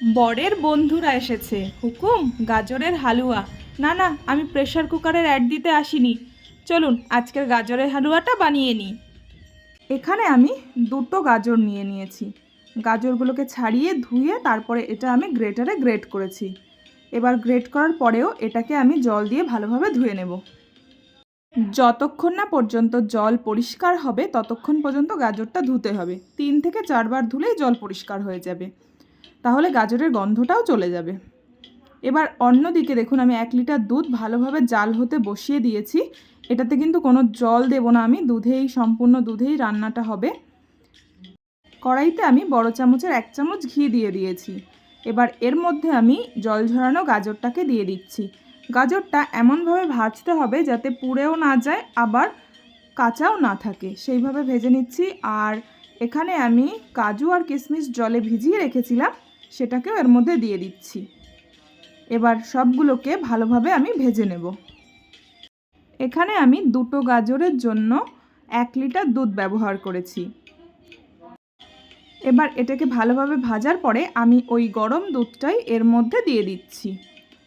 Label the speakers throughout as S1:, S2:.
S1: বরের বন্ধুরা এসেছে, হুকুম গাজরের হালুয়া। না না, আমি প্রেসার কুকারের অ্যাড দিতে আসিনি। চলুন আজকের গাজরের হালুয়াটা বানিয়ে নিই। এখানে আমি দুটো গাজর নিয়ে নিয়েছি। গাজরগুলোকে ছাড়িয়ে ধুয়ে তারপরে এটা আমি গ্রেটারে গ্রেট করেছি। এবার গ্রেট করার পরেও এটাকে আমি জল দিয়ে ভালোভাবে ধুয়ে নেব। যতক্ষণ না পর্যন্ত জল পরিষ্কার হবে ততক্ষণ পর্যন্ত গাজরটা ধুতে হবে। 3 থেকে 4 বার ধুলেই জল পরিষ্কার হয়ে যাবে, তাহলে গাজরের গন্ধটাও চলে যাবে। এবার অন্যদিকে দেখুন, আমি 1 লিটার দুধ ভালোভাবে জাল হতে বসিয়ে দিয়েছি। এটাতে কিন্তু কোনো জল দেব না, আমি সম্পূর্ণ দুধেই রান্নাটা হবে। কড়াইতে আমি বড় চামচের 1 চামচ ঘি দিয়ে দিয়েছি। এবার এর মধ্যে আমি জল ঝরানো গাজরটাকে দিয়ে দিচ্ছি। গাজরটা এমনভাবে ভাজতে হবে যাতে পুড়েও না যায় আবার কাঁচাও না থাকে, সেইভাবে ভেজে নিচ্ছি। আর এখানে আমি কাজু আর কিশমিশ জলে ভিজিয়ে রেখেছিলাম, সেটাকেও এর মধ্যে দিয়ে দিচ্ছি। এবার সবগুলোকে ভালোভাবে আমি ভেজে নেব। এখানে আমি দুটো গাজরের জন্য 1 লিটার দুধ ব্যবহার করেছি। এবার এটাকে ভালোভাবে ভাজার পরে আমি ওই গরম দুধটাই এর মধ্যে দিয়ে দিচ্ছি।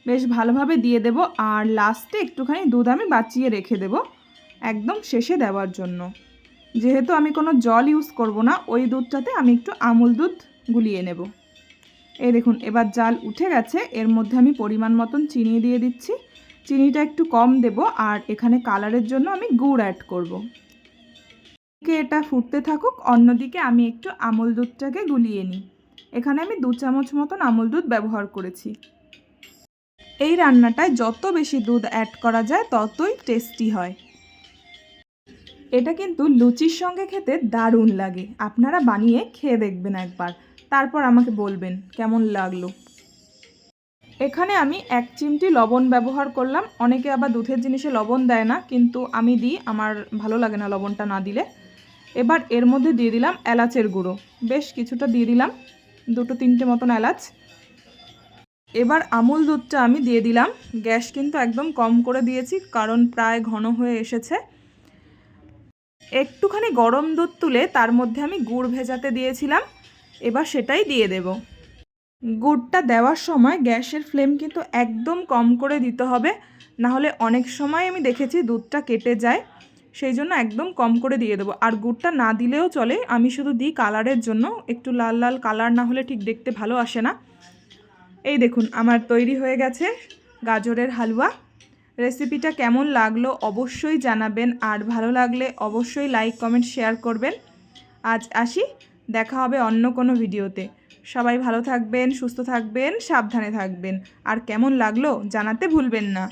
S1: বেশ ভালোভাবে দিয়ে দেব, আর লাস্টে একটুখানি দুধ আমি বাঁচিয়ে রেখে দেব একদম শেষে দেওয়ার জন্য। যেহেতু আমি কোনো জল ইউজ করব না, ওই দুধটাতে আমি একটু আমুল দুধ গুলিয়ে নেব। এই দেখুন, এবার জাল উঠে গেছে। এর মধ্যে আমি পরিমাণ মতন চিনি দিয়ে দিচ্ছি। চিনিটা একটু কম দেব, আর এখানে কালারের জন্য আমি গুড় অ্যাড করব। এটা ফুটতে থাকুক, অন্যদিকে আমি একটু আমুল দুধটাকে গুলিয়ে নিই। এখানে আমি 2 চামচ মতন আমুল দুধ ব্যবহার করেছি। এই রান্নাটায় যত বেশি দুধ অ্যাড করা যায় ততই টেস্টি হয়। এটা কিন্তু লুচির সঙ্গে খেতে দারুণ লাগে। আপনারা বানিয়ে খেয়ে দেখবেন একবার, তারপর আমাকে বলবেন কেমন লাগলো। এখানে আমি 1 চিমটি লবণ ব্যবহার করলাম। অনেকে আবার দুধের জিনিসে লবণ দেয় না, কিন্তু আমি দিই, আমার ভালো লাগে না লবণটা না দিলে। এবার এর মধ্যে দিয়ে দিলাম এলাচের গুঁড়ো, বেশ কিছুটা দিয়ে দিলাম, 2-3টে মতন এলাচ। এবার আমুল দুধটা আমি দিয়ে দিলাম। গ্যাস কিন্তু একদম কম করে দিয়েছি, কারণ প্রায় ঘন হয়ে এসেছে। একটুখানি গরম দুধ তুলে তার মধ্যে আমি গুড় ভেজাতে দিয়েছিলাম, এবার সেটাই দিয়ে দেব। গুড়টা দেওয়ার সময় গ্যাসের ফ্লেম কিন্তু একদম কম করে দিতে হবে, নাহলে অনেক সময় আমি দেখেছি দুধটা কেটে যায়। সেই জন্য একদম কম করে দিয়ে দেবো। আর গুড়টা না দিলেও চলে, আমি শুধু দিই কালারের জন্য, একটু লাল লাল কালার না হলে ঠিক দেখতে ভালো আসে না। এই দেখুন, আমার তৈরি হয়ে গেছে গাজরের হালুয়া। রেসিপিটা কেমন লাগলো অবশ্যই জানাবেন, আর ভালো লাগলে অবশ্যই লাইক কমেন্ট শেয়ার করবেন। আজ আসি, দেখা হবে অন্য কোনো ভিডিওতে। সবাই ভালো থাকবেন, সুস্থ থাকবেন, সাবধানে থাকবেন, আর কেমন লাগলো জানাতে ভুলবেন না।